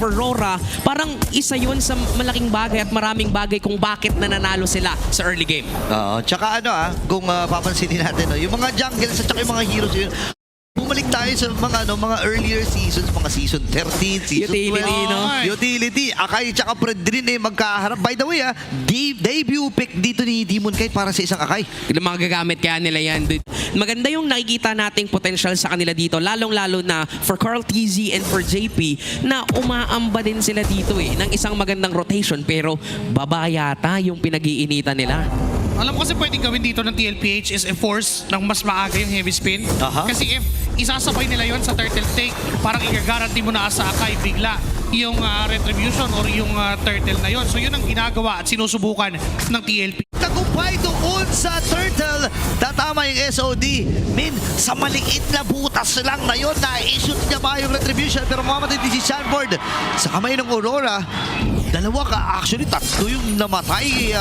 Aurora, parang isa yun sa malaking bagay at maraming bagay kung bakit nananalo sila sa early game. Oo, tsaka kung papansinin natin, yung mga jungles at tsaka yung mga heroes yun, bumalik tayo sa mga earlier seasons, mga season 13, season Utility, 12. no? Utility. Akai tsaka Predrin magkaharap. By the way, debut pick dito ni Demon Kite para sa isang Akai. Mga gagamit kaya nila yan. Maganda yung nakikita nating potential sa kanila dito, lalong-lalo na for Carl TZ and for JP na umaamba din sila dito ng isang magandang rotation pero baba yata yung pinag-iinitan nila. Alam ko kasi pwedeng gawin dito ng TLPH is force ng mas maaga yung heavy spin. Kasi if isasabay nila yon sa turtle take, parang i-guarantee mo na sa Akai bigla yung retribution or yung turtle na yon. So yun ang ginagawa at sinusubukan ng TLP. Tagumpay doon sa turtle. Tatama yung SOD. Sa maliit na butas lang na yun, na-shoot niya ba yung retribution pero mamamatay din si Shanford. Sa kamay ng Aurora, actually tatlo yung namatay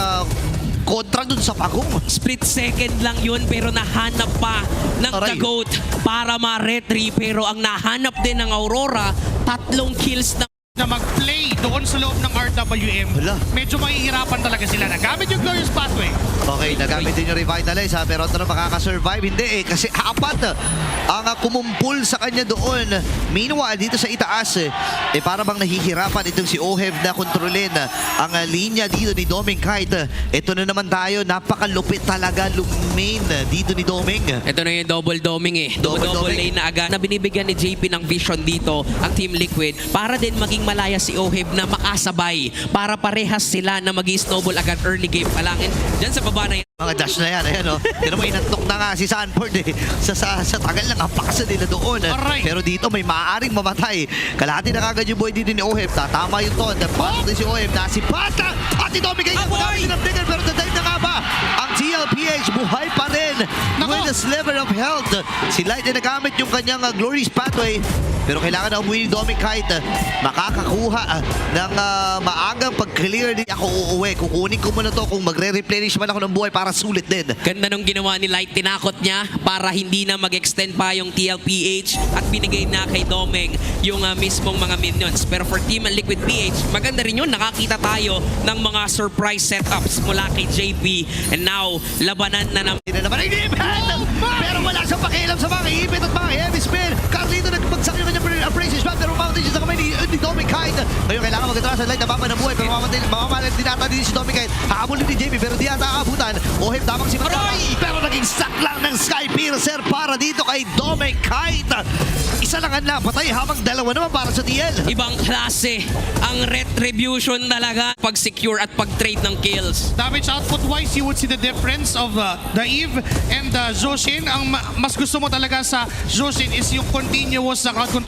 kontra dun sa pagong. Split second lang yun pero nahanap pa ng The Goat para ma-retry pero ang nahanap din ng Aurora, 3 kills na mag-play doon sa loob ng RWM. Medyo mahihirapan talaga sila. Nagamit yung Glorious Pathway. Okay, nagamit din yung Revitalize pero ito na makakasurvive. Hindi kasi apat ang kumumpul sa kanya doon. Meanwhile, dito sa itaas, para bang nahihirapan itong si Ohev na kontrolin ang linya dito ni Doming Kite. Ito na naman tayo, napakalupit talaga lumain dito ni Doming. Ito na yung double doming double lane na agad na binibigyan ni JP ng vision dito ang Team Liquid para din maging malaya si Oheb na makasabay para parehas sila na mag-snowball agad early game pa lang. And dyan sa baba na yan. Mga dash na yan, ayan Pero may inantok na nga si Sanford sa tagal lang ang paksa nila doon. Pero dito may maaaring mamatay. Kalahati na kagad yung buhay dito ni Oheb. Tatama yung ton. Pasok din si Oheb. Nasipata! At ito may ganyan magamit ng trigger pero dadive na nga ba? Ang TLPH buhay pa rin with a sliver of health. Si Light na nagamit yung kanyang Glorious Pathway. Pero kailangan na umuwi ni Doming Kite. Makakakuha ng maagang pag-clear. Ako uuwi. Kukunin ko muna to kung magre-replenish man ako ng buhay para sulit din. Ganda nung ginawa ni Light. Tinakot niya para hindi na mag-extend pa yung TLPH at binigay na kay Doming yung mismong mga minions. Pero for Team Liquid PH, maganda rin yun. Nakakita tayo ng mga surprise setups mula kay JP. And now, labanan na naman. Hindi na naman ang pero wala siyang pakialam sa mga ipit at mga heavy spin. Carlito nagbagsak yung kanyang appraisal shot pero mamamatay siya sa kamay ni Doming Kite. Ngayon kailangan mag-atras sa Light na baba ng buhay pero mamamatay din ata din si Doming Kite. Haabulin ni JP pero di ata aabutan. Oheb tamang si Maroy pero naging sack lang ng Sky Piercer para dito kay Doming Kite. Isa lang ang napatay habang dalawa naman para sa TL. Ibang klase ang retribution talaga pag-secure at pag-trade ng kills. Damage output wise, you would see the difference of the Eve and the Zoshin. Ang mas gusto mo talaga sa Zoshin is yung continuous na crowd control.